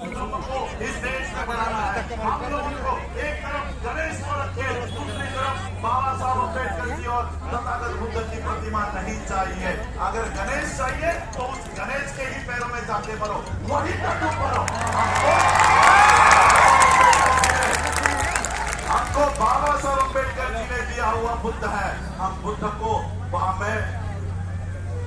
को इस देश में बनाना है। हम लोगों को एक तरफ गणेश को रखे, दूसरी तरफ बाबा साहब अम्बेडकर जी और तथागत बुद्ध की प्रतिमा नहीं चाहिए। अगर गणेश चाहिए तो उस गणेश के ही पैरों में जाके मरो, वही टट्टू मरो। हमको बाबा साहब अम्बेडकर जी ने दिया हुआ बुद्ध है। हम बुद्ध को मैं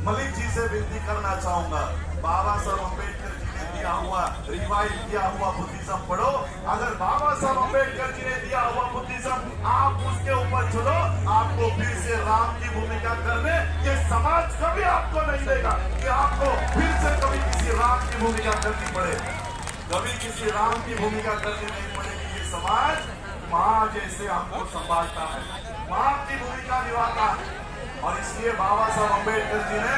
मलिक जी से विनती करना चाहूंगा, बाबा साहब अम्बेडकर जी ने दिया हुआ रिवाइव किया हुआ बुद्धिज्म पढ़ो। अगर बाबा साहब अम्बेडकर जी ने दिया हुआ बुद्धिज्म आप उसके ऊपर चलो, आपको फिर से राम की भूमिका करने ये समाज कभी आपको नहीं देगा कि आपको फिर से कभी किसी राम की भूमिका करनी पड़े। कभी किसी राम की भूमिका करनी नहीं पड़ेगी। ये समाज माँ जैसे हमको संभालता है, माँ की भूमिका निभाता है। और इसलिए बाबा साहब अम्बेडकर जी ने,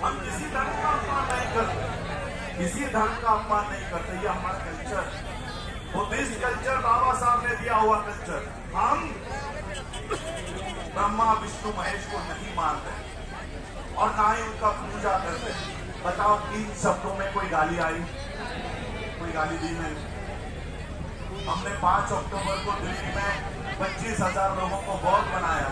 हम किसी धर्म का अपमान नहीं करते, किसी धर्म का अपमान नहीं करते, ये हमारा कल्चर, बुद्धिस्ट कल्चर, बाबा साहब ने दिया हुआ कल्चर। हम ब्रह्मा विष्णु महेश को नहीं मानते और ना ही उनका पूजा करते। बताओ 3 शब्दों में कोई गाली आई? कोई गाली दी नहीं। हमने 5 अक्टूबर को दिल्ली में 25,000 लोगों को बौद्ध बनाया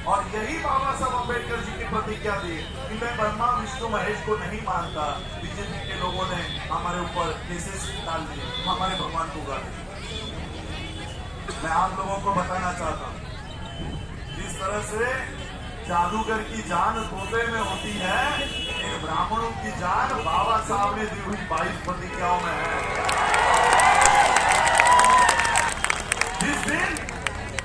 और यही बाबा साहब अम्बेडकर जी की प्रतिज्ञा दी कि मैं ब्रह्मा विष्णु महेश को नहीं मानता। बीजेपी के लोगों ने हमारे ऊपर केसेस डाल दिए, हमारे भगवान को गाली। मैं आप लोगों को बताना चाहता हूँ, जिस तरह से जादूगर की जान तोते में होती है, इन ब्राह्मणों की जान बाबा साहब ने दी हुई 22 प्रतिज्ञाओं में है।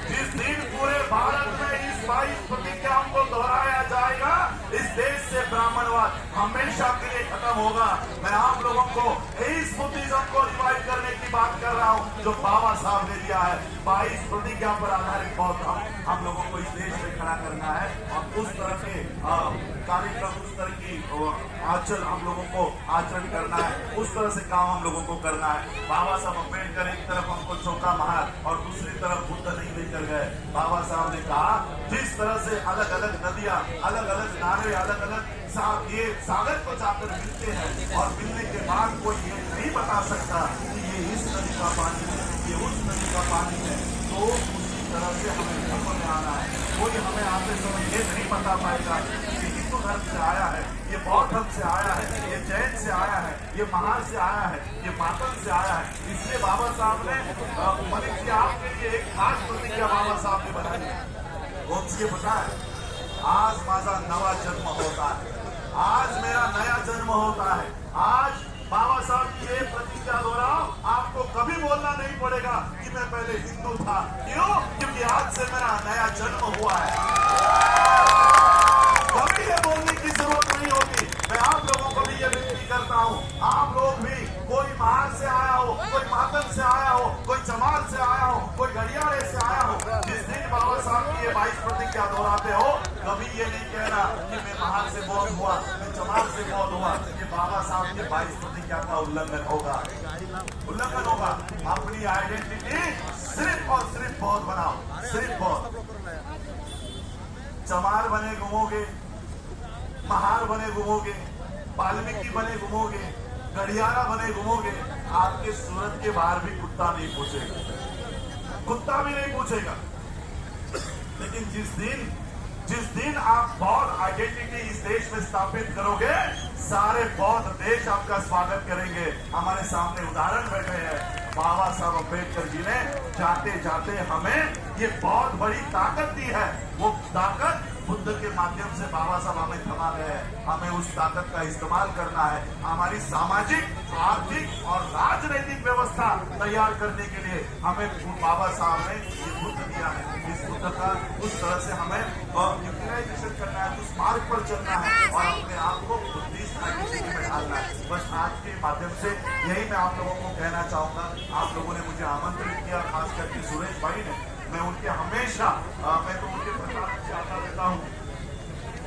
जिस दिन पूरे भारत में इस 22 प्रतिज्ञाओं को दोहराया जाएगा, इस देश से ब्राह्मणवाद हमेशा के लिए खत्म होगा। मैं आप लोगों को इस बुद्धिज्म को रिवाइव करने की बात कर रहा हूं जो बाबा साहब ने दिया है। 22 प्रतिज्ञा पर आधारित बौद्ध हम लोगों को इस देश में खड़ा करना है और उस तरह के कार्यक्रम, उस तरह की आचरण हम लोगों को आचरण करना है, उस तरह से काम हम लोगों को करना है। बाबा साहब अम्बेडकर एक तरफ हमको चौका मार और दूसरी तरफ बुद्ध नहीं लेकर गए। बाबा साहब ने कहा जिस तरह से अलग अलग नदियां, अलग अलग नारे, अलग अलग ये सागर को जाकर मिलते हैं और मिलने के बाद कोई ये नहीं बता सकता कि ये इस नदी का पानी है, ये उस नदी का पानी है, तो उसी तरह से हमें धर्म में आना है। कोई हमें आते समय ये नहीं बता पाएगा कि हिंदू धर्म से आया है, ये बौद्ध धर्म से आया है, ये जैन से आया है, ये महार से आया है, ये मातन से आया है। इसलिए बाबा साहब ने मलिक जी आपके लिए एक खास प्रतिज्ञा बाबा साहब ने बनाई है। कौन सी पता है? आज माझा नवा जन्म होता है, आज मेरा नया जन्म होता है। आज बाबा साहब की ये प्रतिज्ञा दोहराओ, आपको कभी बोलना नहीं पड़ेगा कि मैं पहले हिंदू था। क्यों? क्योंकि आज से मेरा नया जन्म हुआ है। कभी ये बोलने की जरूरत नहीं होगी। मैं आप लोगों को भी ये विनती करता हूँ, आप लोग भी, कोई महार से आया हो, कोई मातन से आया हो, कोई चमार से आया हो, कोई गड़ियारे से आया हो, जिस दिन बाबा साहब की ये 22 प्रतिज्ञा दोहराते हो, कभी ये नहीं कहना कि मैं महार से बौद्ध हुआ, मैं चमार से बौद्ध हुआ। ये बाबा साहब के 22 प्रतिज्ञा का उल्लंघन होगा, उल्लंघन होगा। अपनी आइडेंटिटी सिर्फ और सिर्फ बौद्ध बनाओ, सिर्फ बौद्ध। चमार बने घूमोगे, महार बने घूमोगे, वाल्मीकि बने घूमोगे, गढ़ियारा बने घूमोगे, आपके सूरत के बाहर भी कुत्ता नहीं पूछेगा, कुत्ता भी नहीं पूछेगा। लेकिन जिस दिन आप बौद्ध आइडेंटिटी इस देश में स्थापित करोगे, सारे बौद्ध देश आपका स्वागत करेंगे। हमारे सामने उदाहरण बैठे हैं, बाबा साहब अम्बेडकर जी ने जाते जाते हमें ये बहुत बड़ी ताकत दी है। वो ताकत बुद्ध के माध्यम से बाबा साहब हमें थमा गए हैं। हमें उस ताकत का इस्तेमाल करना है। हमारी सामाजिक, आर्थिक और राजनीतिक व्यवस्था तैयार करने के लिए हमें बाबा साहब ने ये बुद्ध दिया है। इस बुद्ध का उस तरह से हमें यूटिलाइजेशन करना है, उस मार्ग पर चलना है और अपने आप को बुद्धिस्ट आइडेंटिटी में ढालना है। बस आज के माध्यम से यही मैं आप लोगों को कहना चाहूंगा। आप लोगों ने मुझे आमंत्रित किया, खास करके सुरेश भाई ने। मैं उनके हमेशा मैं तो उनके प्रचार से आता रहता हूँ।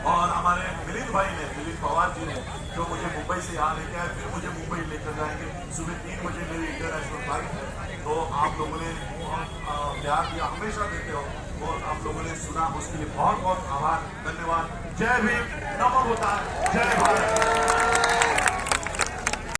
और हमारे मिलिंद भाई ने, मिलिंद पवार जी ने, जो मुझे मुंबई से यहाँ लेके आए, फिर मुझे मुंबई लेकर जाएंगे। सुबह 3 बजे मेरी इंटरनेशनल फ्लाइट है। तो आप लोगों ने बहुत प्यार दिया, हमेशा देते हो, और आप लोगों ने सुना, उसके लिए बहुत बहुत आभार, धन्यवाद। जय भीम, नमो बुद्धाय, जय भारत।